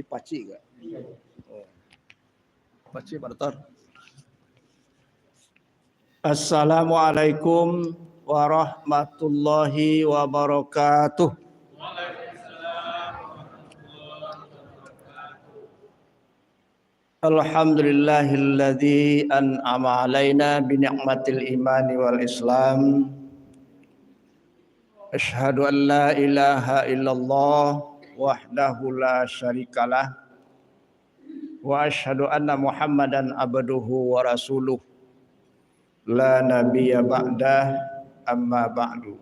Dipaci enggak? Oh. Paci Pak Dokter. Assalamualaikum warahmatullahi wabarakatuh. Alhamdulillahilladzi an'ama alaina bi ni'matil imani wal islam. Asyhadu an la ilaha illallah wahdahu la syarikalah wa asyhadu anna Muhammadan abduhu wa rasuluh la nabiyya ba'dah amma ba'du.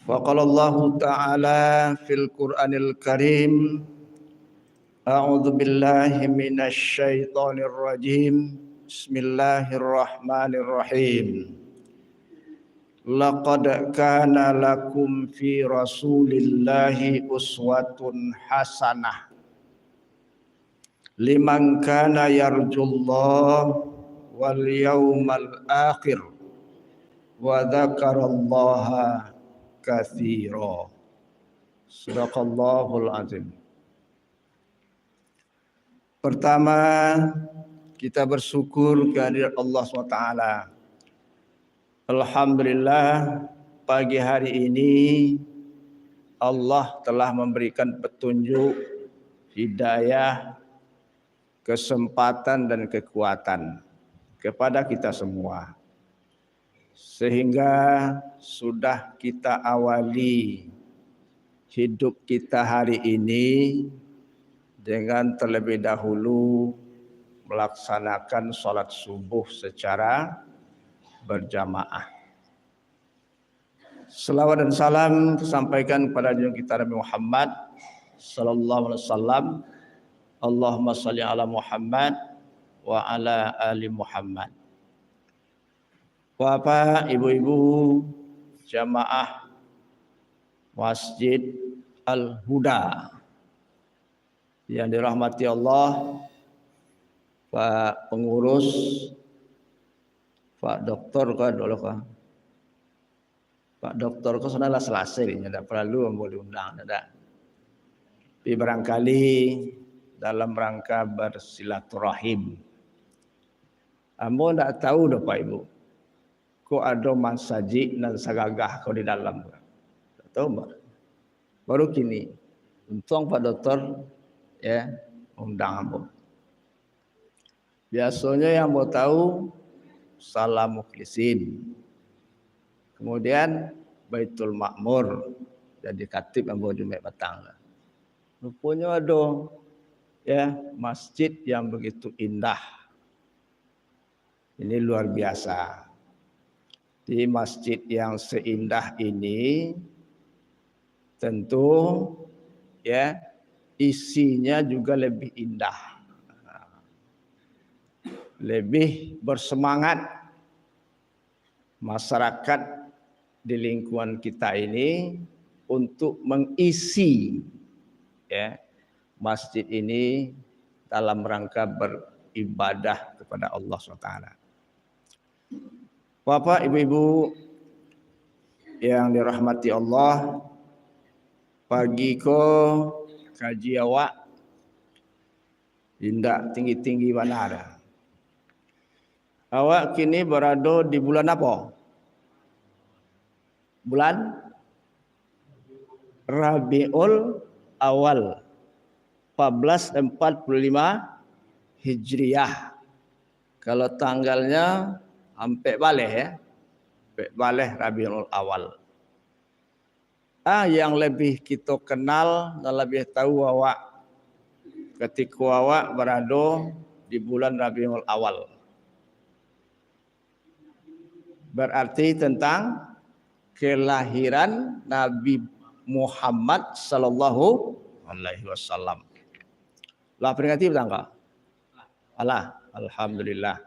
Wa qala Allah ta'ala fil Qur'anil Karim a'udzu billahi minasy syaithanir rajim. Bismillahirrahmanirrahim. Laqad kana lakum fi Rasulillahi uswatun hasanah liman kana yarjullaha wal yawmal akhir wa dzakarallaha katsira. Sadaqallahul azim. Pertama, kita bersyukur kehadirat Allah SWT. Alhamdulillah, pagi hari ini Allah telah memberikan petunjuk, hidayah, kesempatan dan kekuatan kepada kita semua. Sehingga sudah kita awali hidup kita hari ini dengan terlebih dahulu melaksanakan sholat subuh secara berjamaah. Selawat dan salam disampaikan kepada junjungan kita Nabi Muhammad sallallahu alaihi wasallam. Allahumma shalli ala Muhammad wa ala ali Muhammad. Bapak, ibu-ibu jamaah Masjid Al-Huda yang dirahmati Allah, Pak pengurus, Pak Doktor Pak Doktor kok sudah selesai ini, tidak perlu boleh undang, tidak. Tapi barangkali dalam rangka bersilaturahim. Ambo tidak tahu dah Pak Ibu, kok ada masjid dan sagagah kau di dalam. Tak tahu Mbak. Baru kini, untung Pak Doktor ya undang Ambo. Biasanya yang Ambo tahu Salam Mukhlisin, kemudian Baitul Makmur, jadi katib Ambo Jumet Batang. Rupanya ada ya masjid yang begitu indah. Ini luar biasa. Di masjid yang seindah ini tentu ya isinya juga lebih indah. Lebih bersemangat masyarakat di lingkungan kita ini untuk mengisi ya masjid ini dalam rangka beribadah kepada Allah SWT. Bapak, ibu-ibu yang dirahmati Allah, pagi ko kaji awak indak tinggi-tinggi mana ada. Awak kini berada di bulan apa? Bulan Rabiul Awal 1445 Hijriah. Kalau tanggalnya sampai balik ya. Sampai balik Rabiul Awal. Yang lebih kita kenal dan lebih tahu awak ketika awak berada di bulan Rabiul Awal. Berarti tentang kelahiran Nabi Muhammad sallallahu alaihi wasallam. Lah peringati betangga? Alah, alhamdulillah.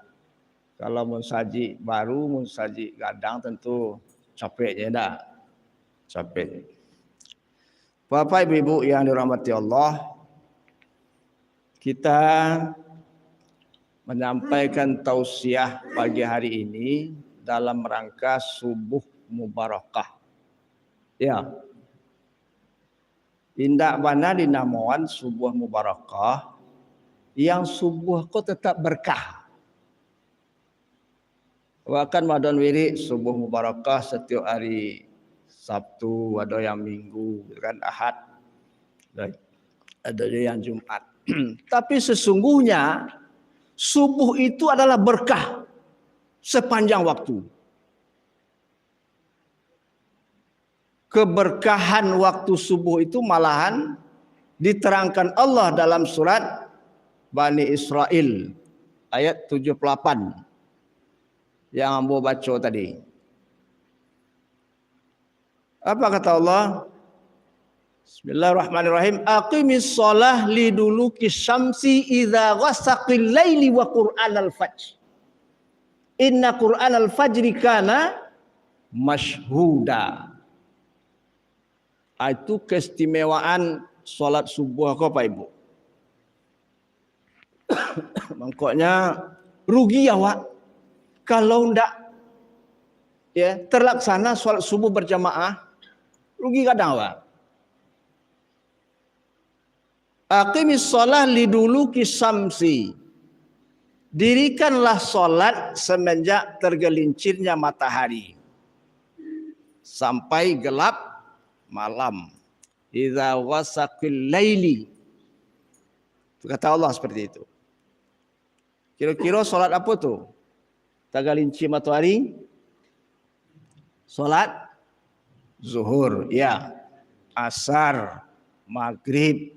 Kalau munsaji baru, munsaji gadang tentu capeknya dah. Capek. Bapak Ibu yang dirahmati Allah, kita menyampaikan tausiah pagi hari ini dalam rangka subuh mubarakah. Ya. Indak bana dinamawan subuh mubarakah yang subuh ko tetap berkah. Wakan madon wiri subuh mubarakah setiap hari Sabtu, ada yang Minggu, kan Ahad, ada yang Jumat. Tapi sesungguhnya subuh itu adalah berkah sepanjang waktu. Keberkahan waktu subuh itu malahan diterangkan Allah dalam surat Bani Israel ayat 78 yang ambo baca tadi. Apa kata Allah? Bismillahirrahmanirrahim. Aqimis shalah liduluki syamsi idza ghasaqil laili wa qur'anal fajr. Inna qur'anal fajri kana masyhuda. Itu keistimewaan salat subuh kau Pak Ibu. Makanya rugi awak kalau ndak terlaksana salat subuh berjamaah, rugi kadang awak. Aqimis shalah liduluki syamsi. Dirikanlah salat semenjak tergelincirnya matahari sampai gelap malam. Idza wasaqil laili. Kata Allah seperti itu. Kira-kira salat apa tu? Tergelincir matahari? Salat zuhur, ya. Asar, maghrib,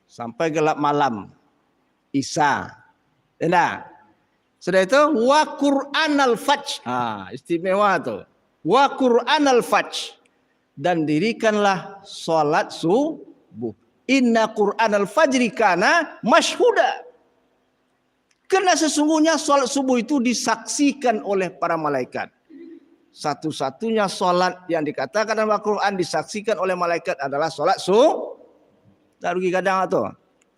sampai gelap malam, isya. Enak. Sudah itu wa Qur'anal fajr. Istimewa tu. Wa Qur'anal fajr. Dan dirikanlah salat subuh. Inna Qur'anal fajri kana masyhuda. Karena sesungguhnya salat subuh itu disaksikan oleh para malaikat. Satu-satunya salat yang dikatakan dalam Al-Quran disaksikan oleh malaikat adalah salat subuh. Tak rugi kadang tu.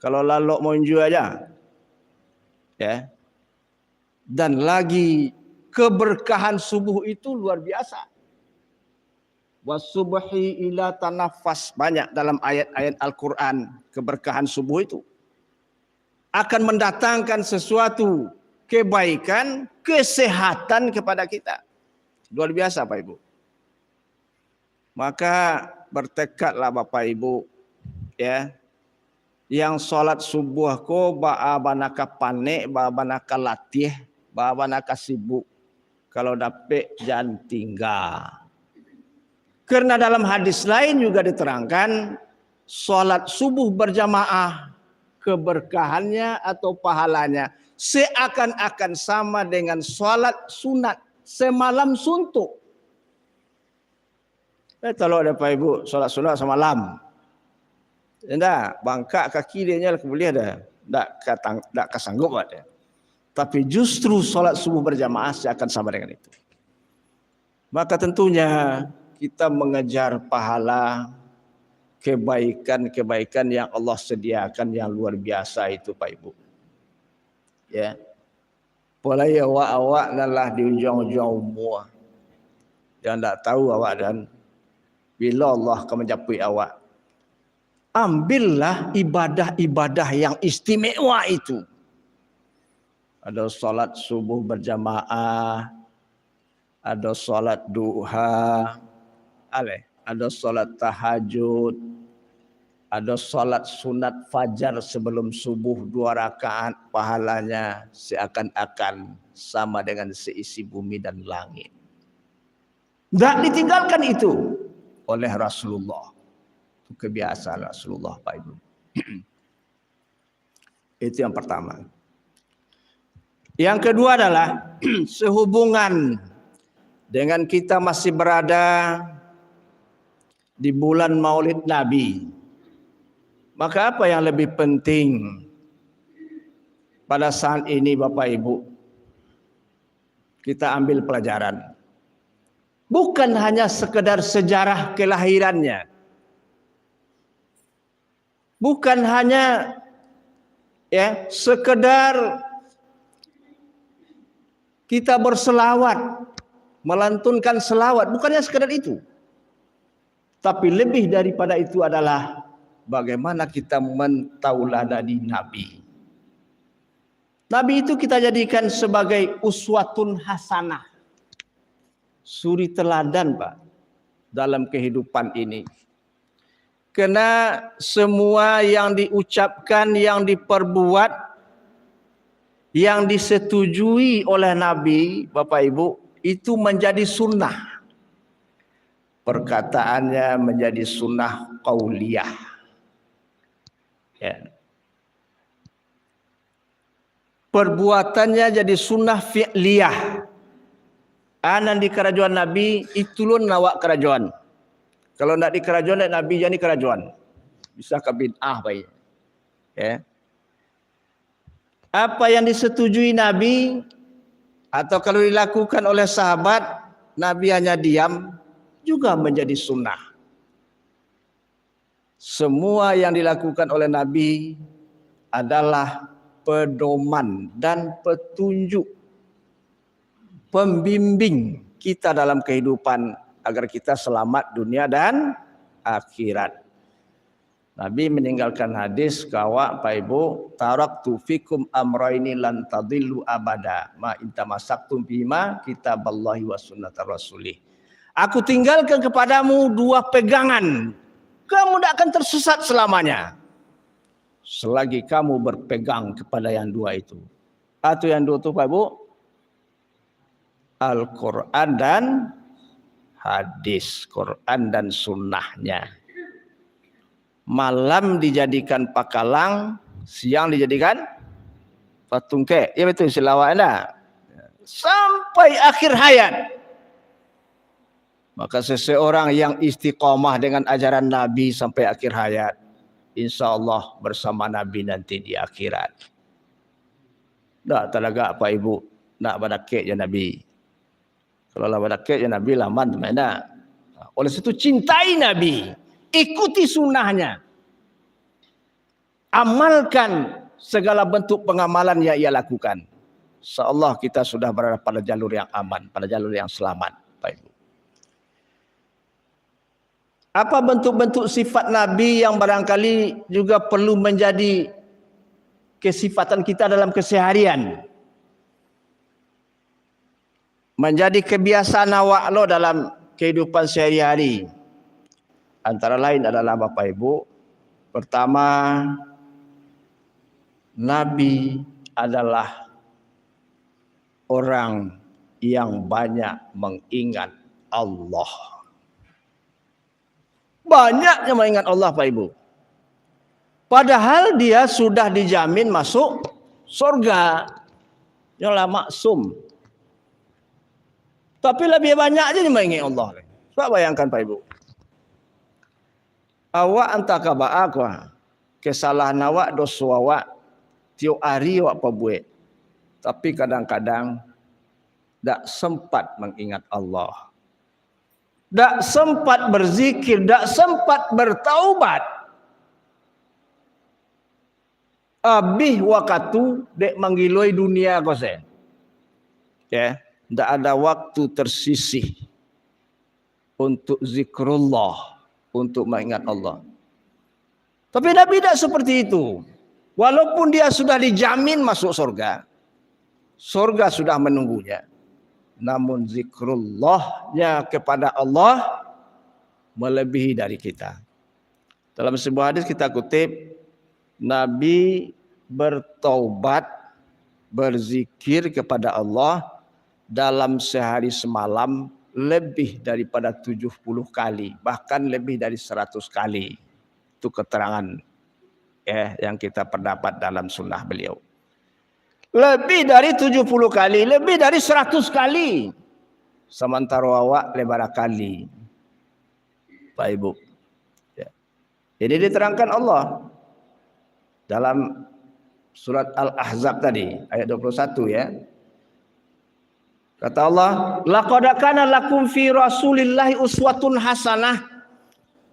Kalau lalok monju aja. Ya. Dan lagi keberkahan subuh itu luar biasa. Wasubhi ila tanafas, banyak dalam ayat-ayat Al-Quran keberkahan subuh itu. Akan mendatangkan sesuatu kebaikan, kesehatan kepada kita. Luar biasa Pak Ibu. Maka bertekadlah Bapak Ibu, ya, yang salat subuh ko banaka panik, banaka latih, banaka sibuk. Kalau dapat jangan tinggal. Karena dalam hadis lain juga diterangkan salat subuh berjamaah keberkahannya atau pahalanya seakan-akan sama dengan salat sunat semalam suntuk. Kalau ada Pak Ibu salat sunat semalam, enggak bangkak kaki dia nya boleh ada, enggak kesanggup ada. Tapi justru salat subuh berjamaah seakan sama dengan itu. Maka tentunya kita mengejar pahala kebaikan-kebaikan yang Allah sediakan yang luar biasa itu Pak Ibu. Ya. Pola awak adalah di ujung-ujung umur. Yang tak tahu awak dan bila Allah akan mencapai awak. Ambillah ibadah-ibadah yang istimewa itu. Ada salat subuh berjamaah, ada salat duha, ada salat tahajud, ada salat sunat fajar sebelum subuh 2 rakaat, pahalanya seakan-akan sama dengan seisi bumi dan langit. Tidak ditinggalkan itu oleh Rasulullah. Itu kebiasaan Rasulullah Pak Ibu. Itu yang pertama. Yang kedua adalah sehubungan dengan kita masih berada di bulan Maulid Nabi. Maka apa yang lebih penting pada saat ini Bapak Ibu? Kita ambil pelajaran. Bukan hanya sekedar sejarah kelahirannya. Bukan hanya sekedar kita berselawat, melantunkan selawat, bukannya sekedar itu. Tapi lebih daripada itu adalah bagaimana kita mentauladani Nabi. Nabi itu kita jadikan sebagai uswatun hasanah. Suri teladan, Pak, dalam kehidupan ini. Karena semua yang diucapkan, yang diperbuat, yang disetujui oleh Nabi, Bapak Ibu, itu menjadi sunnah. Perkataannya menjadi sunnah qauliyah. Ya. Perbuatannya jadi sunnah fi'liyah. Anan di kerajaan Nabi itulun nawak kerajaan. Kalau nak di kerajaan Nabi jadi kerajaan. Bisa ke bid'ah baik. Ya. Apa yang disetujui Nabi atau kalau dilakukan oleh sahabat, Nabi hanya diam, juga menjadi sunnah. Semua yang dilakukan oleh Nabi adalah pedoman dan petunjuk, pembimbing kita dalam kehidupan agar kita selamat dunia dan akhirat. Nabi meninggalkan hadis kawa Pak Ibu, taraktu fikum amraini lan tadillu abada ma intamasaktum bima kitaballahi wa sunnatar rasulih. Aku tinggalkan kepadamu dua pegangan, kamu tidak akan tersesat selamanya selagi kamu berpegang kepada yang dua itu. Atau yang dua itu Pak Ibu, Al-Quran dan hadis, Quran dan sunnahnya. Malam dijadikan pakalang, siang dijadikan patungke. Ya betul silawat Anda. Sampai akhir hayat. Maka seseorang yang istiqomah dengan ajaran Nabi sampai akhir hayat, insya Allah bersama Nabi nanti di akhirat. Tak talaga Pak Ibu, nak badakek ya Nabi. Kalau lah badakek ya Nabi laman mana? Oleh situ cintai Nabi, ikuti sunnahnya, amalkan segala bentuk pengamalan yang ia lakukan. InsyaAllah kita sudah berada pada jalur yang aman, pada jalur yang selamat, Pak Ibu. Apa bentuk-bentuk sifat Nabi yang barangkali juga perlu menjadi kesifatan kita dalam keseharian? Menjadi kebiasaan awak lo dalam kehidupan sehari-hari. Antara lain adalah Bapak Ibu, pertama, Nabi adalah orang yang banyak mengingat Allah. Banyaknya mengingat Allah Pak Ibu. Padahal dia sudah dijamin masuk surga. Yang maksum. Tapi lebih banyak aja yang mengingat Allah. Coba bayangkan Pak Ibu. Awak entah kaba aku. Kesalahan awak dosa awak. Tiap hari awak perbuat. Tapi kadang-kadang tak sempat mengingat Allah. Tak sempat berzikir, tak sempat bertaubat. Abih waktu dek menggiloi dunia kose. Ya, tak ada waktu tersisih untuk zikrullah, untuk mengingat Allah. Tapi Nabi tidak seperti itu. Walaupun dia sudah dijamin masuk surga, surga sudah menunggunya. Namun zikrullahnya kepada Allah melebihi dari kita. Dalam sebuah hadis kita kutip, Nabi bertaubat, berzikir kepada Allah dalam sehari semalam lebih daripada 70 kali, bahkan lebih dari 100 kali. Itu keterangan yang kita perdapat dalam sunnah beliau. Lebih dari 70 kali, lebih dari 100 kali. Sementara awak lebar kali. Pak Ibu. Ya. Ini diterangkan Allah dalam surat Al-Ahzab tadi, ayat 21 ya. Kata Allah, laqad kana lakum fi Rasulillahi uswatun hasanah.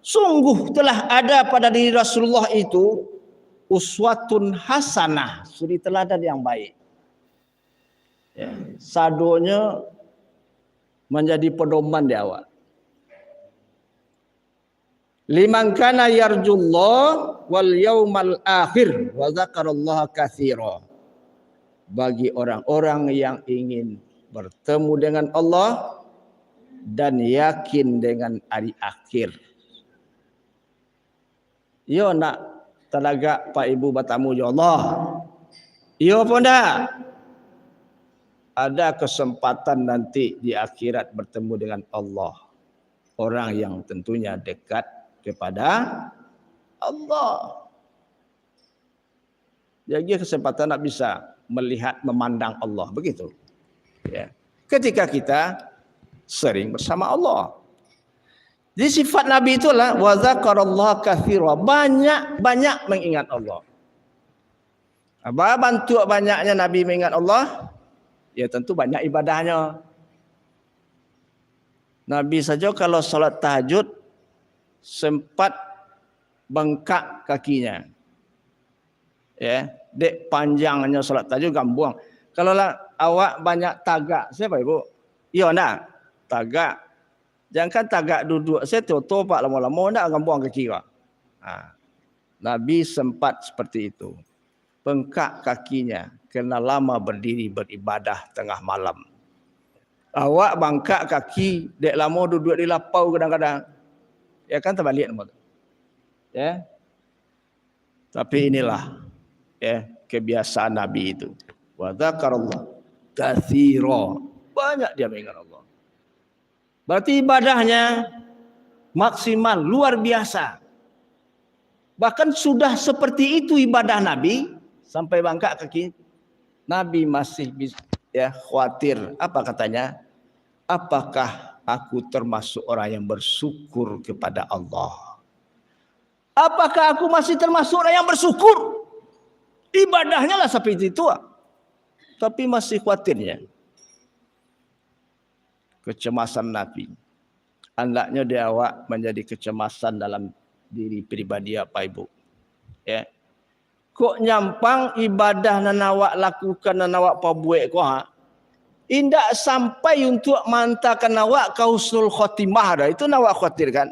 Sungguh telah ada pada diri Rasulullah itu uswatun hasanah, suri teladan yang baik. Ya, sadonya menjadi pedoman di awal. Liman kana yarjullah wal yaumal akhir wa dzakarallaha katsira. Bagi orang-orang yang ingin bertemu dengan Allah dan yakin dengan hari akhir. Yo nak talaga Pak Ibu bertamu ya Allah. Yo apa ndak? Ada kesempatan nanti di akhirat bertemu dengan Allah. Orang yang tentunya dekat kepada Allah. Jadi kesempatan nak bisa melihat, memandang Allah, begitu. Ya. Ketika kita sering bersama Allah. Jadi sifat Nabi itulah wa dzakarallaha katsira, banyak mengingat Allah. Apa bantu banyaknya Nabi mengingat Allah? Ya tentu banyak ibadahnya. Nabi saja kalau salat tahajud sempat bengkak kakinya. Ya, dek panjangnya salat tahajud gambuang. Kalau awak banyak tagak, siapa Ibu? Iya nak, tagak. Jangan tagak duduk. Saya toto pak lama-lama nak gambuang kaki kau. Nabi sempat seperti itu. Bengkak kakinya kerana lama berdiri beribadah tengah malam. Awak bengkak kaki, dek lama duduk di lapau kadang-kadang. Ya kan terbalik nama tu. Ya. Tapi inilah ya kebiasaan Nabi itu. Wa dzakarallah katsira. Banyak dia mengingat Allah. Berarti ibadahnya maksimal, luar biasa. Bahkan sudah seperti itu ibadah Nabi sampai bangkak kaki. Nabi masih ya khawatir. Apa katanya? Apakah aku termasuk orang yang bersyukur kepada Allah? Apakah aku masih termasuk orang yang bersyukur? Ibadahnya lah seperti itu. Tapi masih khawatirnya. Kecemasan Nabi. Hendaknya dia awak menjadi kecemasan dalam diri pribadi apa Ibu. Ya. Kok nyampang ibadah nan awak lakukan nan awak pabuek ko ha? Indak sampai untuk mantakan awak ke husnul khotimah dah. Itu nak awak khawatirkan.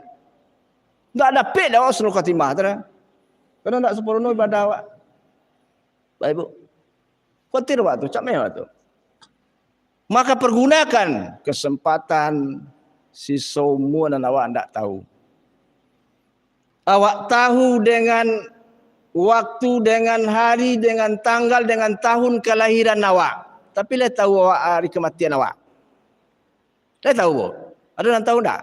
Tak ada pet dah husnul khotimah dah. Kena nak sempurna ibadah awak. Baik Ibu. Khawatir awak tu, cak meh tu. Maka pergunakan kesempatan si semua dan awak tidak tahu. Awak tahu dengan waktu, dengan hari, dengan tanggal, dengan tahun kelahiran awak. Tapi le tahu awak hari kematian awak. Le tahu bo? Ada yang tahu tak?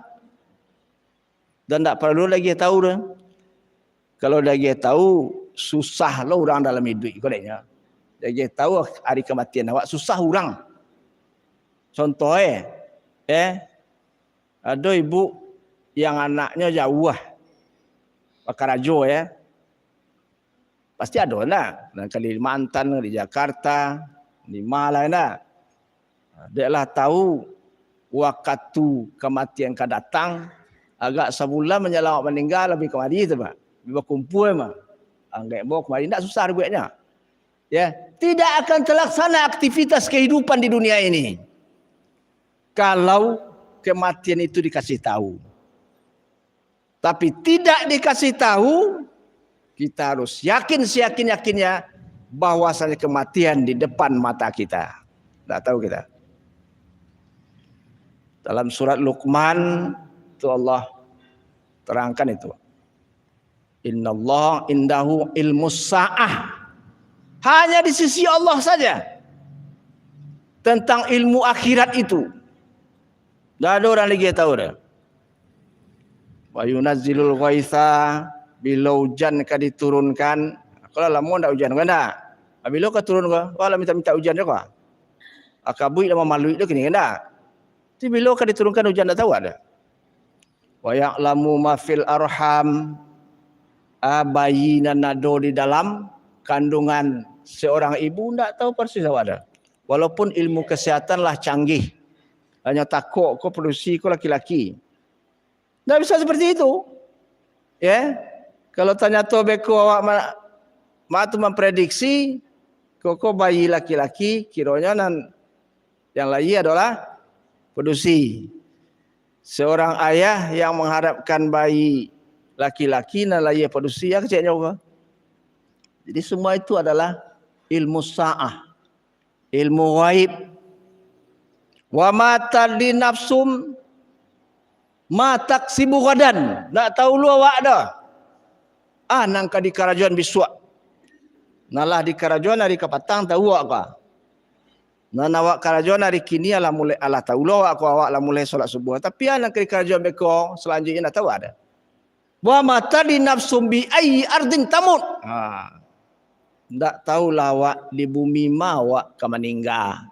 Dan tak perlu lagi tahu dah. Kalau lagi tahu susah lah orang dalam hidup kodenya. Lagi tahu hari kematian awak susah orang. Contoh ada ibu yang anaknya jauh Pakarajo ya. Pasti ada lah. Dan Kalimantan, di Jakarta, di mana lah. Dia lah tahu waktu kematian akan datang. Agak sebulan menjelang meninggal lebih kemari tu Pak. Lebih kumpul mah. Anggap bawa kemari tak susah duitnya. Ya, tidak akan terlaksana aktivitas kehidupan di dunia ini. Kalau kematian itu dikasih tahu. Tapi tidak dikasih tahu, kita harus yakin seyakin-yakinnya bahwasanya kematian di depan mata kita. Tak tahu kita. Dalam surat Luqman itu Allah terangkan itu. Innallaha indahu ilmus sa'ah. Hanya di sisi Allah saja tentang ilmu akhirat itu. Tak ada orang lagi yang tahu dah. Wa yunazzilul ghaitha, bila hujan kan diturunkan. Kalau lama tak hujan kan tak? Bila kan turun kan? Kalau minta hujan juga. Akabui lama malu itu kini kan tak? Tapi bila kan diturunkan hujan tak tahu ada. Wa ya'lamu ma fil arham, bayi nan nado di dalam kandungan seorang ibu tak tahu persis awak ada. Walaupun ilmu kesihatan lah canggih. Hanya takut kau produksi kau laki-laki. Tak bisa seperti itu. Ya. Kalau tanya tu beko awak mak tu memprediksi kau bayi laki-laki kiranya nan yang lain adalah produksi. Seorang ayah yang mengharapkan bayi laki-laki na laya padusia keceknya juga. Jadi semua itu adalah ilmu sa'ah, ilmu ghaib. Wa ma tadri nafsum ma taksibu ghadan. Nak tahu lu awak dah. Nang ka di karajuan biswa. Nalah di karajuan hari kapatang tahu awak ka. Nan awak karajuan hari kini ala mulai ala tahu lu awak lah mulai solat subuh. Tapi nang ka di karajuan beko selanjutnya nak tahu ada. Wa ma tadri nafsum bi ayyi ardin tamut. Ndak tahu awak di bumi mawak ka meninggal.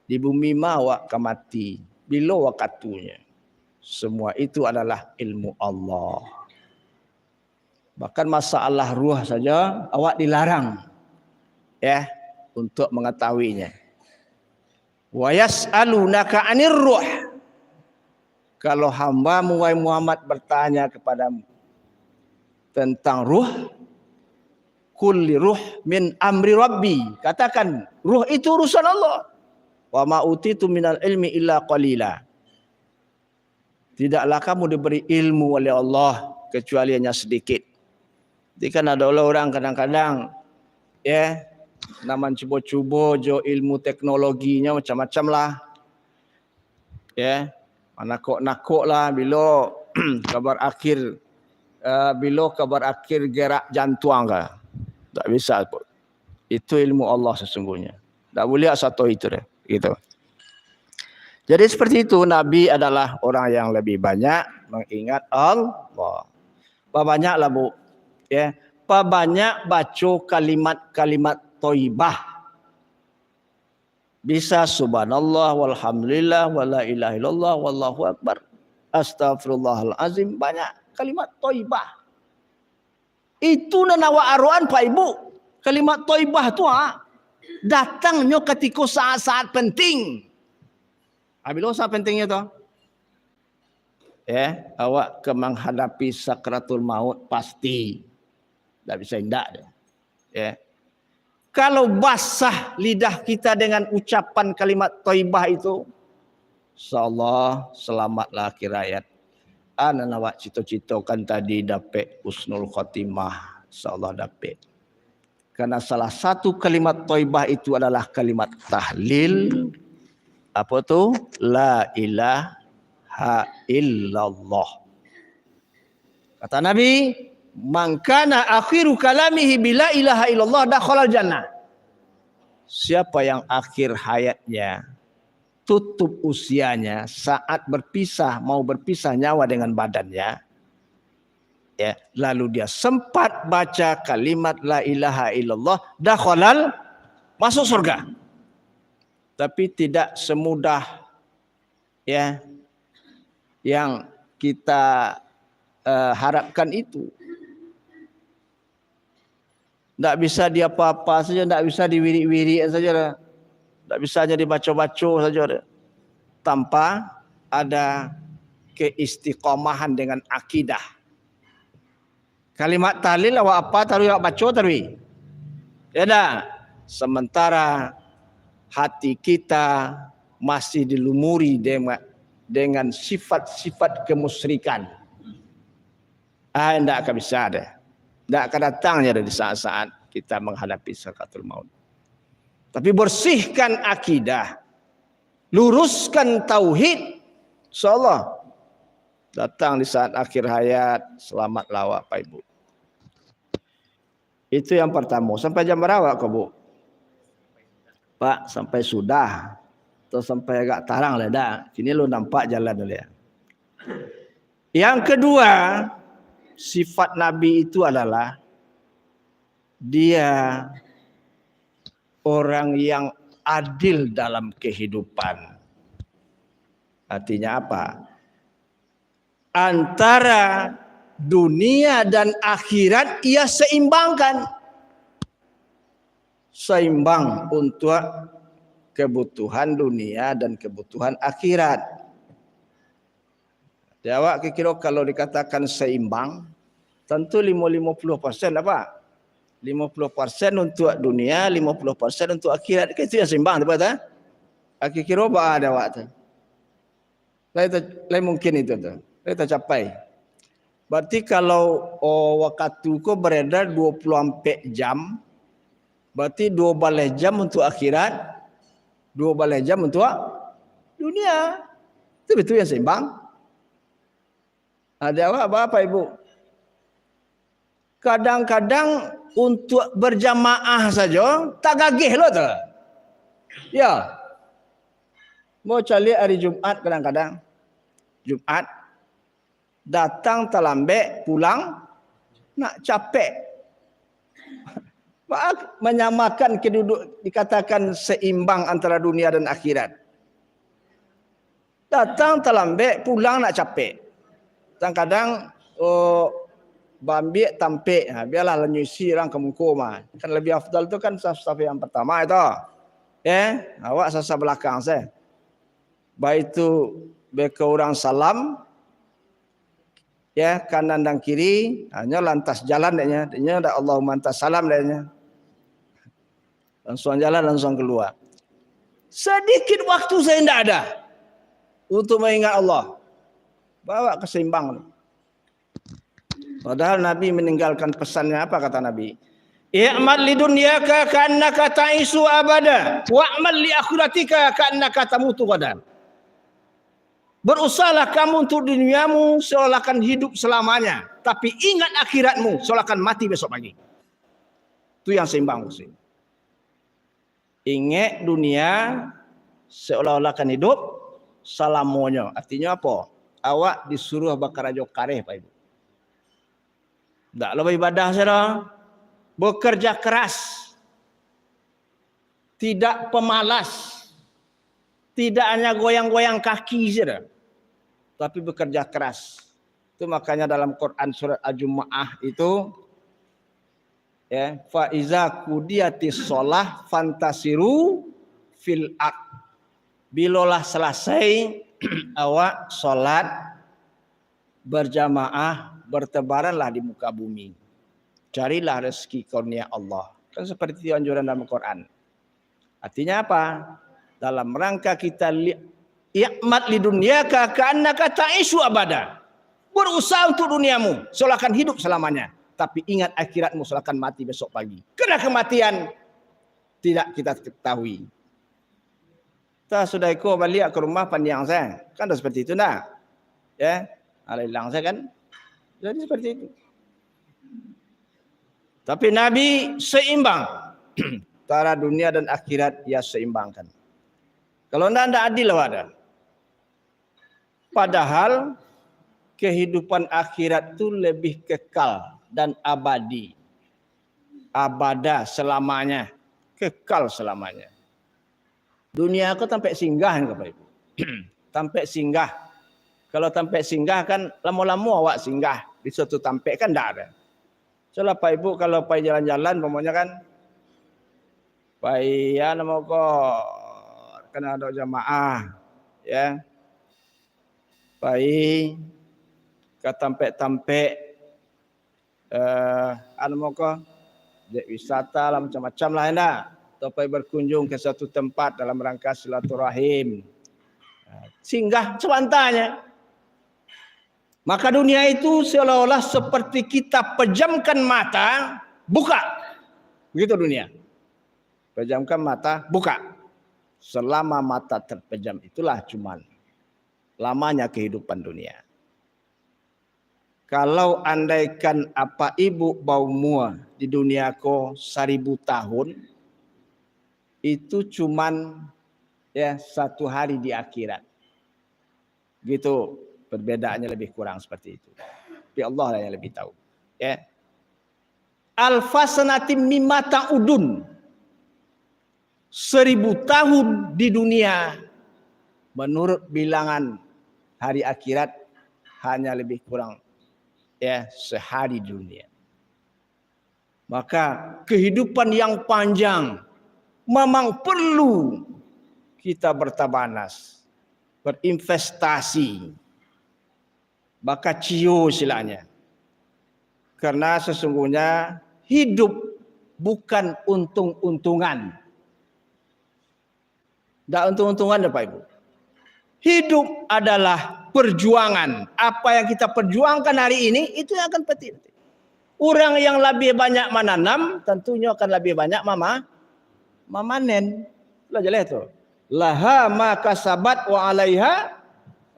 Di bumi mawak ka mati. Bila waktunya. Semua itu adalah ilmu Allah. Bahkan masalah ruh saja awak dilarang ya untuk mengetahuinya. Wa yas'alunaka 'anir ruh. Kalau hamba Muhammad bertanya kepadamu tentang ruh, kulli ruh min amri rabbi. Katakan ruh itu urusan Allah. Wa ma utitu minal ilmi illa qalila. Tidaklah kamu diberi ilmu oleh Allah kecuali hanya sedikit. Jadi kan ada orang kadang-kadang ya naman cuba-cuba jo ilmu teknologinya macam-macam lah. Ya, nakok-nakok lah bila kabar akhir gerak jantung ke. Tak bisa pun. Itu ilmu Allah sesungguhnya. Tak boleh satu itu deh. Gitu. Jadi seperti itu, Nabi adalah orang yang lebih banyak mengingat Allah. Banyaklah Bu. Ya, banyak baca kalimat-kalimat thayyibah. Bisa subhanallah walhamdulillah wala ilaha illallah wallahu akbar. Astagfirullahal azim, banyak kalimat thayyibah. Itu nanawa aruan Pak Ibu. Kalimat thayyibah tu datangnya ketika saat-saat penting. Bila saat pentingnya tu? Ya, awak ke menghadapi sakratul maut pasti. Tak bisa indak dia. Ya. Kalau basah lidah kita dengan ucapan kalimat thayyibah itu, insyaallah selamatlah akhir hayat. Anak awak cita-citakan tadi dapat husnul khotimah, insyaallah dapat. Karena salah satu kalimat thayyibah itu adalah kalimat tahlil. Apa tu? La ilaha illallah. Kata Nabi, man kana akhiru kalamihi bila ilaha illallah dakhala jannah. Siapa yang akhir hayatnya, tutup usianya saat mau berpisah nyawa dengan badannya, ya, lalu dia sempat baca kalimat la ilaha illallah, dakhalal, masuk surga. Tapi tidak semudah ya yang kita harapkan itu. Tak bisa dia apa-apa saja, tak bisa diwirik-wirik saja. Tak bisa hanya dibaca-baca saja. Tanpa ada keistiqomahan dengan akidah. Kalimat tahlil awak apa tarwi awak baca tarwi. Ya dah. Sementara hati kita masih dilumuri dengan sifat-sifat kemusyrikan. Tidak akan bisa ada. Tidak akan datangnya dari saat-saat kita menghadapi sakratul maut. Tapi bersihkan akidah. Luruskan tauhid. InsyaAllah. Datang di saat akhir hayat. Selamatlah awak Pak Ibu. Itu yang pertama. Sampai jam berapa kau Bu? Pak, sampai sudah. Atau sampai agak tarang lah dah. Sini lu nampak jalan dulu ya. Yang kedua, sifat Nabi itu adalah dia orang yang adil dalam kehidupan. Artinya apa? Antara dunia dan akhirat ia seimbangkan. Seimbang untuk kebutuhan dunia dan kebutuhan akhirat. Jawab kira kalau dikatakan seimbang, tentu 50% apa? 50% untuk dunia, 50% untuk akhirat. Itu yang seimbang, betul tak? Kira apa ada waktu? Lain mungkin itu tu. Lain tercapai. Berarti kalau waktu ko beredar 24 jam, berarti 12 jam untuk akhirat, 12 jam untuk dunia. Itu betul yang seimbang. Ada apa Ibu? Kadang-kadang untuk berjamaah saja tak gagih loh tu. Ya. Mau cari hari Jumat kadang-kadang. Jumat datang terlambat, pulang nak capek. Menyamakan keduduk dikatakan seimbang antara dunia dan akhirat. Datang terlambat, pulang nak capek. Kadang-kadang bambik tampik, biarlah lenyusi orang kemuku mah. Kan lebih afdal tu kan saf-saf yang pertama itu. Awak saf belakang saya. Baik itu beka orang salam, kanan dan kiri, hanya lantas jalan dia ada Allahumma antas salam dia. Langsung jalan, langsung keluar. Sedikit waktu saya tidak ada untuk mengingat Allah. Bawa keseimbangan. Padahal Nabi meninggalkan pesannya apa kata Nabi? I'mal lidunyaka ka'annaka ta'isu abada wa'mal li akhiratika ka'annaka tamutu gadan. Berusahalah kamu untuk duniamu seolah akan hidup selamanya, tapi ingat akhiratmu seolah akan mati besok pagi. Itu yang seimbang. Ingat dunia seolah-olah akan hidup selamanya. Artinya apa? Awak disuruh bakar aja kareh Pak Ibu. Tak lebih ibadah saja. Bekerja keras. Tidak pemalas. Tidak hanya goyang-goyang kaki saja. Tapi bekerja keras. Itu makanya dalam Quran surat Al-Jumu'ah itu fa iza qudiyatis shalah fantasiru fil ard. Bilalah selesai awak salat berjamaah, bertebaranlah di muka bumi. Carilah rezeki karunia Allah. Kan seperti anjuran dalam Quran. Artinya apa? Dalam rangka kita i'mat lidunyaka ka'annaka ta'ishu abada. Berusaha untuk duniamu, seolah akan hidup selamanya. Tapi ingat akhiratmu seolah akan mati besok pagi. Karena kematian tidak kita ketahui. Kita sudah ikut balik ke rumah panjang saya. Kan dah seperti itu dah. Hilang saya kan. Jadi seperti itu. Tapi Nabi seimbang. Antara dunia dan akhirat ia seimbangkan. Kalau tidak adil ada. Padahal kehidupan akhirat itu lebih kekal dan abadi. Abada selamanya. Kekal selamanya. Dunia aku sampai singgah kan Bapak Ibu. Sampai singgah. Kalau sampai singgah kan lama-lama awak singgah. Di suatu tempat kan tidak ada. Soalnya Pak Ibu kalau pergi jalan-jalan pokoknya kan pergi nama kok kena ada jamaah pergi ke tempat-tempat nama kok wisata lah macam-macam lah enggak. Atau pergi berkunjung ke satu tempat dalam rangka silaturahim. Singgah sebantanya. Maka dunia itu seolah-olah seperti kita pejamkan mata, buka. Begitu dunia. Pejamkan mata, buka. Selama mata terpejam itulah cuman lamanya kehidupan dunia. Kalau andaikan apa ibu bau mua di dunia ko 1000 tahun, itu cuman 1 hari di akhirat. Gitu perbedaannya lebih kurang seperti itu. Tapi Allah lah yang lebih tahu. Alfasanatim mimma ta'udun. 1000 tahun di dunia menurut bilangan hari akhirat hanya lebih kurang sehari di dunia. Maka kehidupan yang panjang memang perlu kita bertabanas, berinvestasi, bakal cio silanya. Karena sesungguhnya hidup bukan untung-untungan. Tak untung-untungan Bapak Ibu. Hidup adalah perjuangan. Apa yang kita perjuangkan hari ini, itu yang akan penting. Orang yang lebih banyak menanam, tentunya akan lebih banyak memanen. Lah jelas tu. Laha ma kasabat wa alaiha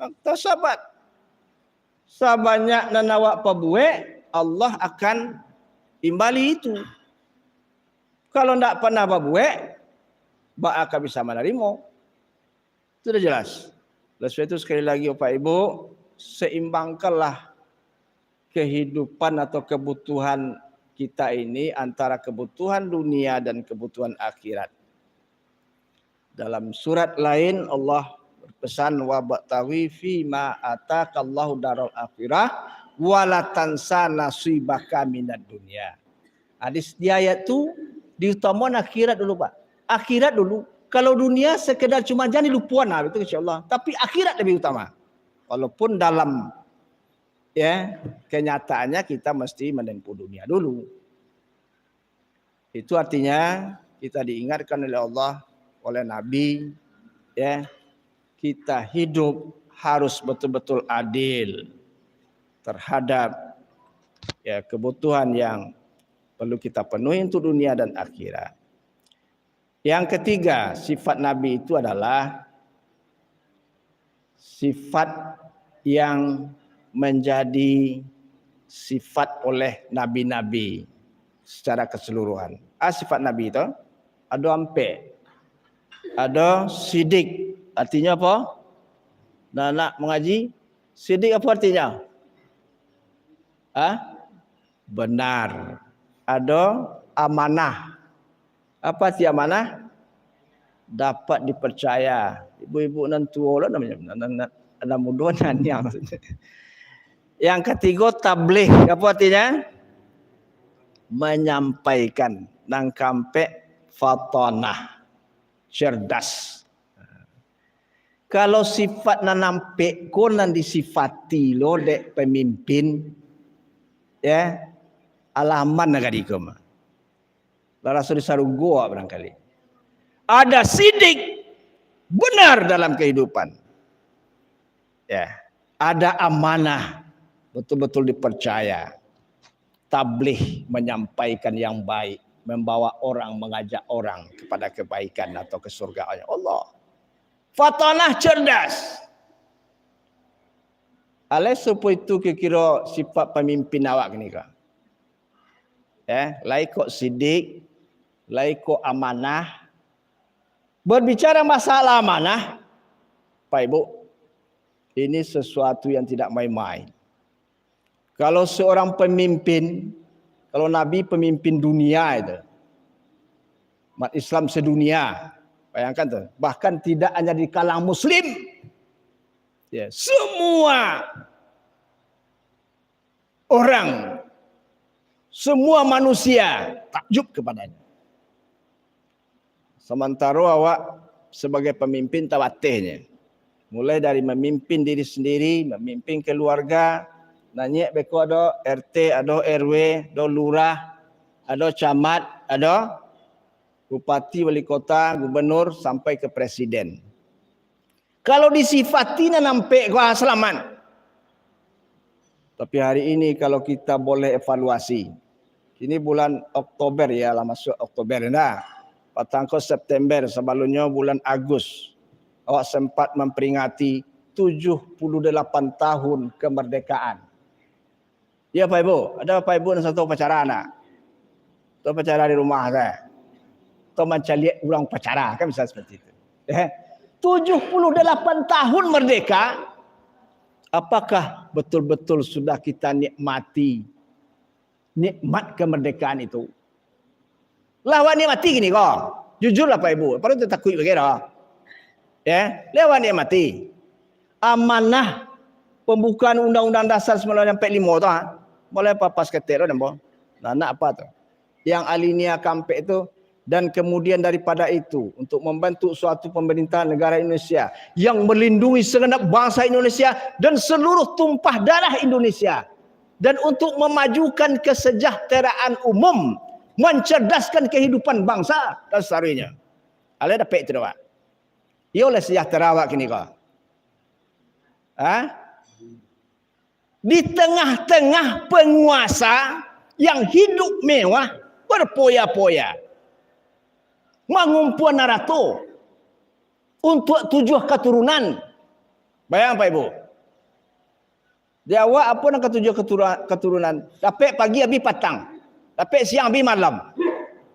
maktasabat. Sebanyak nanawak pabuek, Allah akan imbali itu. Kalau tidak pernah pabuek, bak akan bisa menerima. Itu sudah jelas. Oleh sebab itu sekali lagi Bapak Ibu, seimbangkanlah kehidupan atau kebutuhan kita ini antara kebutuhan dunia dan kebutuhan akhirat. Dalam surat lain Allah berpesan wa batawi fi ma atakallahu darul akhirah wala tansa nasibaka minad dunya. Hadis di ayat itu diutamakan akhirat dulu Pak. Akhirat dulu. Kalau dunia sekedar cuma jadi lupuan itu insyaallah. Tapi akhirat lebih utama. Walaupun dalam kenyataannya kita mesti menempuh dunia dulu. Itu artinya kita diingatkan oleh Allah, oleh Nabi, kita hidup harus betul-betul adil terhadap kebutuhan yang perlu kita penuhi untuk dunia dan akhirat. Yang ketiga, sifat Nabi itu adalah sifat yang menjadi sifat oleh nabi-nabi secara keseluruhan. Sifat Nabi itu ada ampe, ada sidik. Artinya apa? Nak mengaji, sidik apa artinya? Benar. Ada amanah. Apa arti amanah? Dapat dipercaya. Ibu-ibu nan tua lah namanya. Anak muda nanya maksudnya. Yang ketiga tabligh. Apa artinya? Menyampaikan. Nang kampe fatonah. Cerdas. Kalau sifat nan nampe ko nan disifati lo dek pemimpin alaman negari ko mah. Laras disaru goa barangkali. Ada sidik benar dalam kehidupan. Ada amanah, betul-betul dipercaya. Tabligh menyampaikan yang baik, membawa orang, mengajak orang kepada kebaikan atau kesurgaan Allah. Fatanah cerdas. Alai supaya itu kira sifat pemimpin awak ni kah? Laiko sidik, laiko amanah. Berbicara masalah amanah, Pak Ibu, ini sesuatu yang tidak main-main. Kalau seorang pemimpin, kalau Nabi pemimpin dunia itu, umat Islam sedunia, bayangkan tuh, bahkan tidak hanya di kalangan Muslim, semua orang, semua manusia takjub kepadanya. Sementara awak sebagai pemimpin tawatihnya. Mulai dari memimpin diri sendiri, memimpin keluarga, nanya beko ada RT, ada RW, ada lurah, ada camat, ada bupati, wali kota, gubernur sampai ke presiden. Kalau disifati nampe gua selamat. Tapi hari ini kalau kita boleh evaluasi. Ini bulan Oktober ya, lah masuk Oktober dah. Patangko September, sebelumnya bulan Agustus. Awak sempat memperingati 78 tahun kemerdekaan. Ya Pak Ibu, ada Pak Ibu yang satu pacaran nak? Atau pacaran di rumah saya? Atau mencari ulang pacaran, kan bisa seperti itu. 78 tahun merdeka, apakah betul-betul sudah kita nikmati nikmat kemerdekaan itu? Lawan nikmati gini kok. Jujurlah Pak Ibu, perlu takut begitu. Lawan nikmati. Amanah pembukaan Undang-Undang Dasar 1945 tu boleh papas ketik tu nampak. Nak apa tu? Yang alinea kampe itu dan kemudian daripada itu untuk membentuk suatu pemerintahan negara Indonesia yang melindungi segenap bangsa Indonesia dan seluruh tumpah darah Indonesia dan untuk memajukan kesejahteraan umum, mencerdaskan kehidupan bangsa dan seterusnya. Ada dapat itu dah. Ya oleh sejahtera awak kini kau. Di tengah-tengah penguasa yang hidup mewah, berpoya-poya, mengumpul narato untuk 7 keturunan. Bayang Pak Ibu. Dia awak apa nak 7 keturunan? Dapat pagi habis petang. Dapat siang habis malam.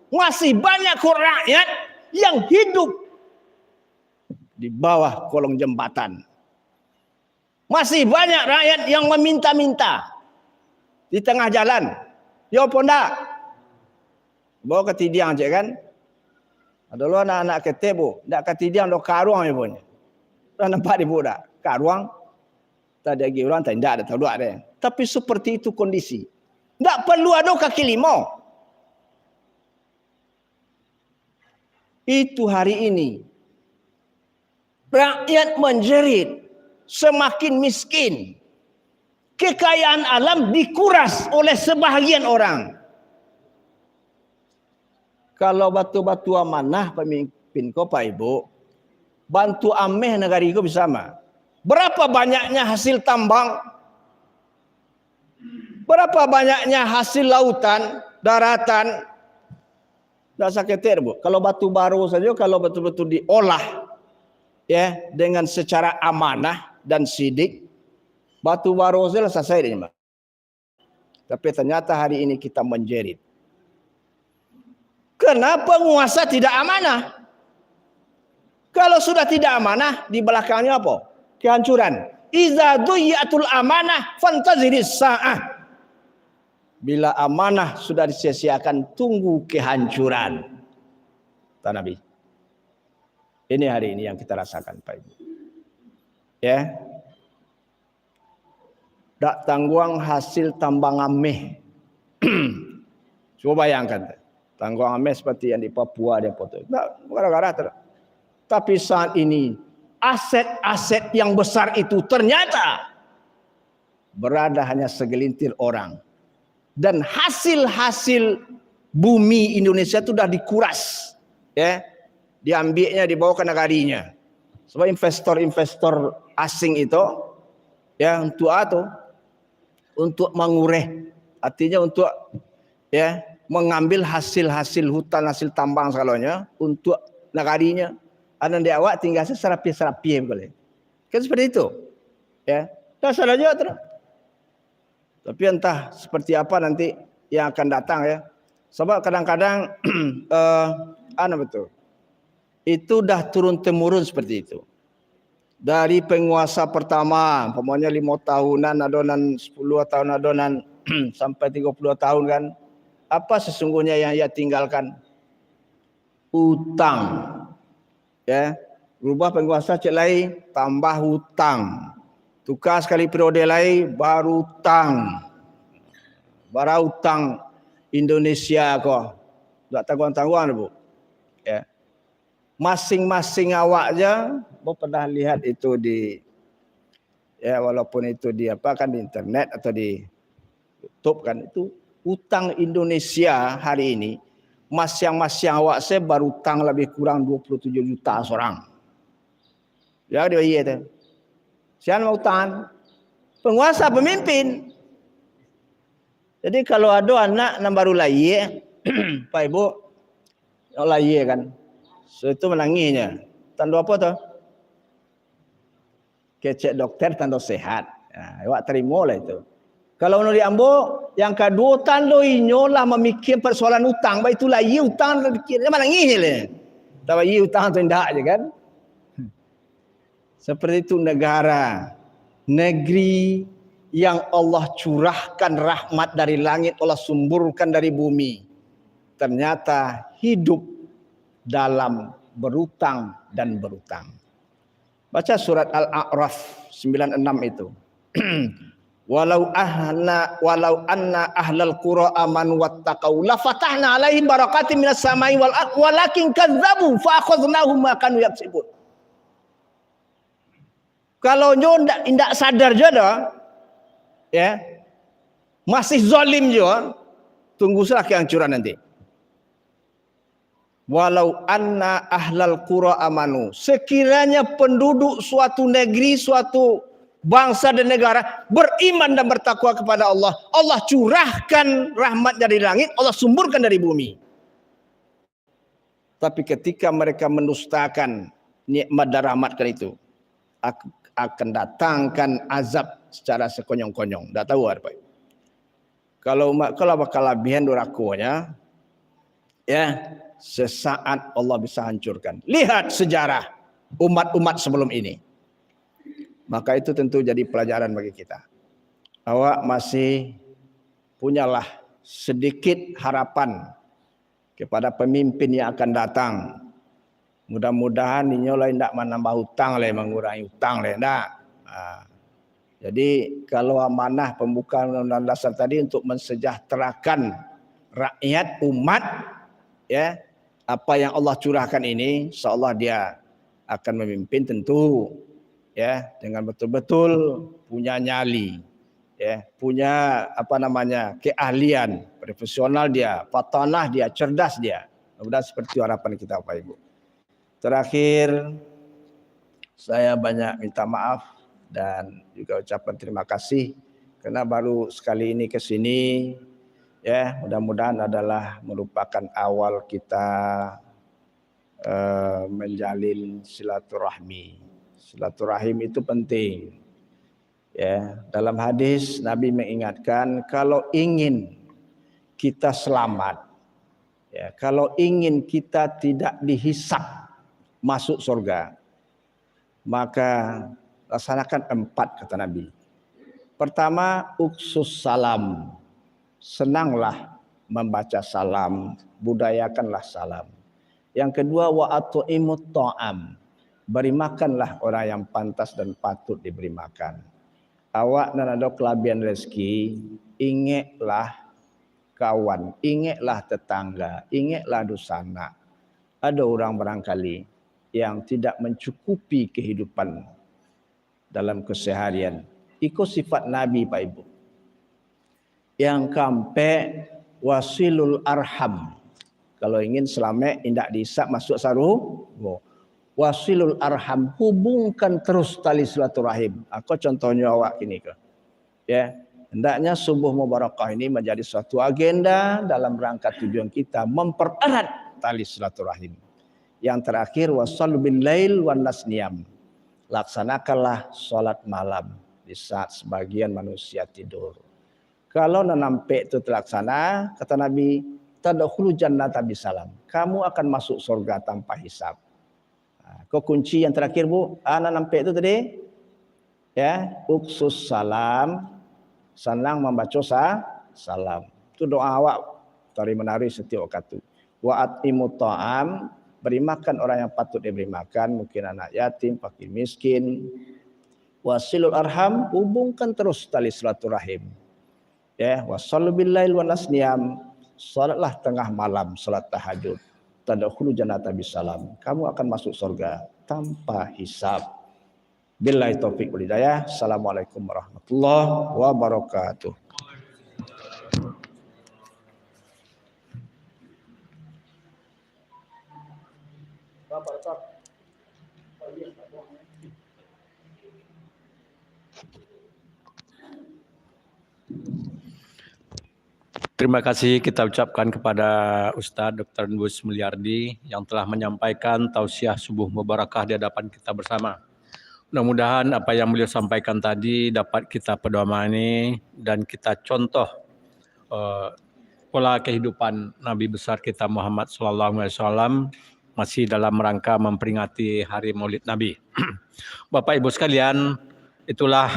Masih banyak rakyat yang hidup di bawah kolong jembatan. Masih banyak rakyat yang meminta-minta di tengah jalan. Ya apa enggak? Bawa ke tidiang je kan? Ada lu anak-anak kete bu, ndak ke tidiang do karuang ya punya. Dah nampak di budak, karuang. Tadi lagi orang tak ada tahu ada. Tapi seperti itu kondisi. Ndak perlu ada kaki limau. Itu hari ini. Rakyat menjerit, semakin miskin. Kekayaan alam dikuras oleh sebahagian orang. Kalau batu-batu amanah pemimpin kau Pak Ibu, bantu ameh negari kau bersama. Berapa banyaknya hasil tambang? Berapa banyaknya hasil lautan, daratan? Tak sakit Bu. Kalau batu baru saja, kalau betul-betul diolah ya dengan secara amanah dan sidik, batu baru saja selesai ini, Mbak. Tapi ternyata hari ini kita menjerit. Kenapa penguasa tidak amanah? Kalau sudah tidak amanah, di belakangnya apa? Kehancuran. Iza duyatul amanah fantaziris sa'ah. Bila amanah sudah disia-siakan, tunggu kehancuran. Kata Nabi. Ini hari ini yang kita rasakan Pak Ibu. Ya. Tak tangguang hasil tambang ameh. Coba bayangkan. Tangguang ameh seperti yang di Papua dia foto. Tak gara-gara. Tapi saat ini aset-aset yang besar itu ternyata berada hanya segelintir orang. Dan hasil-hasil bumi Indonesia itu sudah dikuras. Ya. Diambilnya, dibawa ke negarinya. Sebab investor-investor asing itu ya untuk apa? Untuk mengureh. Artinya untuk ya mengambil hasil-hasil hutan, hasil tambang segalanya untuk negarinya. Ada di awak tinggal serapi-serapi boleh. Kan seperti itu. Ya. Dah salah juga terus. Tapi entah seperti apa nanti yang akan datang ya. Sebab kadang-kadang betul. Itu dah turun-temurun seperti itu. Dari penguasa pertama, umpamanya 5 tahunan adonan, 10 tahun adonan sampai 30 tahun kan. Apa sesungguhnya yang ia tinggalkan? Utang. Ya, berubah penguasa cek lain, tambah hutang. Tukar sekali periode lain, baru hutang. Baru hutang Indonesia kok. Tak tangguhan-tangguhan Bu. Ya. Masing-masing awak aja, Bo pernah lihat itu di ya walaupun itu di apa kan di internet atau di YouTube kan, itu utang Indonesia hari ini masing-masing awak saya baru utang lebih kurang 27 juta seorang. Ya dia itu. Siapa mau utang? Penguasa, pemimpin. Jadi kalau ada anak yang baru lahir, Pak Ibu, yang lahir kan, so itu menangisnya. Tanda apa tu? Kecek dokter tanda sehat. Nah, awak terima lah itu. Kalau nak diambil, yang kedua tanda inyolah memikir persoalan utang. Baik itulah ia utang dia menangisnya lah. Tapi ia utang tu tidak aja kan. Seperti itu negara, negeri yang Allah curahkan rahmat dari langit, Allah sumburkan dari bumi. Ternyata hidup dalam berutang dan berutang. Baca surat Al-A'raf 96 itu. Walau anna ahlal qura amanu wattaqau la fatahna alaihim barakatin minas samai wal ardh walakin kadzabu fa akhadnahum ma kanu yaksibun. Kalau nyo ndak sadar jodoh ya masih zalim juga, tunggu saja kehancuran nanti. Walau anna ahlal qura amanu, sekiranya penduduk suatu negeri, suatu bangsa dan negara beriman dan bertakwa kepada Allah. Allah curahkan rahmat dari langit, Allah sumburkan dari bumi. Tapi ketika mereka mendustakan nikmat dan rahmat itu, akan datangkan azab secara sekonyong-konyong. Tak tahu apa. Kalau kelebihan durakonya, ya sesaat Allah bisa hancurkan. Lihat sejarah umat-umat sebelum ini. Maka itu tentu jadi pelajaran bagi kita. Awak masih punyalah sedikit harapan kepada pemimpin yang akan datang. Mudah-mudahan ini lah tidak menambah hutang lah, mengurangi hutang lah, tidak. Jadi kalau amanah pembukaan Undang-Undang Dasar tadi untuk mensejahterakan rakyat umat, ya apa yang Allah curahkan ini, insyaallah dia akan memimpin tentu, ya dengan betul-betul punya nyali, ya punya keahlian, profesional dia, patanah dia, cerdas dia. Mudah-mudahan seperti harapan kita Bapak Ibu. Terakhir, saya banyak minta maaf dan juga ucapan terima kasih karena baru sekali ini ke sini, ya mudah-mudahan adalah merupakan awal kita menjalin silaturahmi. Silaturahim itu penting. Ya, dalam hadis Nabi mengingatkan kalau ingin kita selamat, ya, kalau ingin kita tidak dihisab masuk surga, maka laksanakan 4 kata Nabi. Pertama, uksus salam. Senanglah membaca salam, budayakanlah salam. Yang kedua, wa at'imut ta'am. Beri makanlah orang yang pantas dan patut diberi makan. Awak dan ada kelebihan rezeki, ingatlah kawan, ingatlah tetangga, ingatlah dusana. Ada orang barangkali yang tidak mencukupi kehidupan dalam keseharian. Ikut sifat Nabi Pak Ibu. Yang keempat, wasilul arham. Kalau ingin selamat, indak dihisap masuk saru. Wasilul arham, hubungkan terus tali silaturahim. Aku contohnya awak kini ke. Ya, hendaknya subuh mubarakah ini menjadi suatu agenda dalam rangka tujuan kita mempererat tali silaturahim. Yang terakhir, wasallu bil lail wan nas niyam. Laksanakanlah salat malam di saat sebagian manusia tidur. Kalau nampak itu terlaksana, kata Nabi, tadkhulu jannata bisalam. Kamu akan masuk surga tanpa hisab. Kau kunci yang terakhir Bu, ana nampak itu tadi. Ya, uksus salam, senang membaca salam. Itu doa awak tari menari setiap waktu. Wa at'imut ta'am, beri makan orang yang patut diberi makan, mungkin anak yatim, fakir miskin. Wasilul arham, hubungkan terus tali silaturahim. Ya, wasallu bil lail wan nas niyam. Salatlah tengah malam, salat tahajud. Tadkhulu jannata bisalam. Kamu akan masuk surga tanpa hisab. Billahi taufik wal hidayah. Assalamualaikum warahmatullahi wabarakatuh. Terima kasih kita ucapkan kepada Ustadz Dr. Nbus Mulyardi yang telah menyampaikan tausiah subuh mubarakah di hadapan kita bersama. Mudah-mudahan apa yang beliau sampaikan tadi dapat kita pedomani dan kita contoh pola kehidupan Nabi besar kita Muhammad SAW masih dalam rangka memperingati Hari Maulid Nabi. Bapak Ibu sekalian, itulah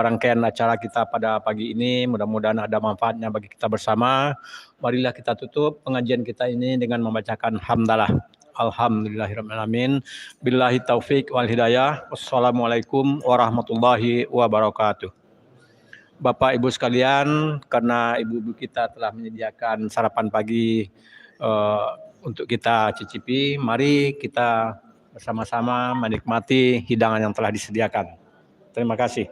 rangkaian acara kita pada pagi ini. Mudah-mudahan ada manfaatnya bagi kita bersama. Marilah kita tutup pengajian kita ini dengan membacakan hamdalah. Alhamdulillahirrahmanirrahim. Billahi taufik wal hidayah. Wassalamualaikum warahmatullahi wabarakatuh. Bapak Ibu sekalian, karena ibu-ibu kita telah menyediakan sarapan pagi untuk kita cicipi, mari kita bersama-sama menikmati hidangan yang telah disediakan. Terima kasih.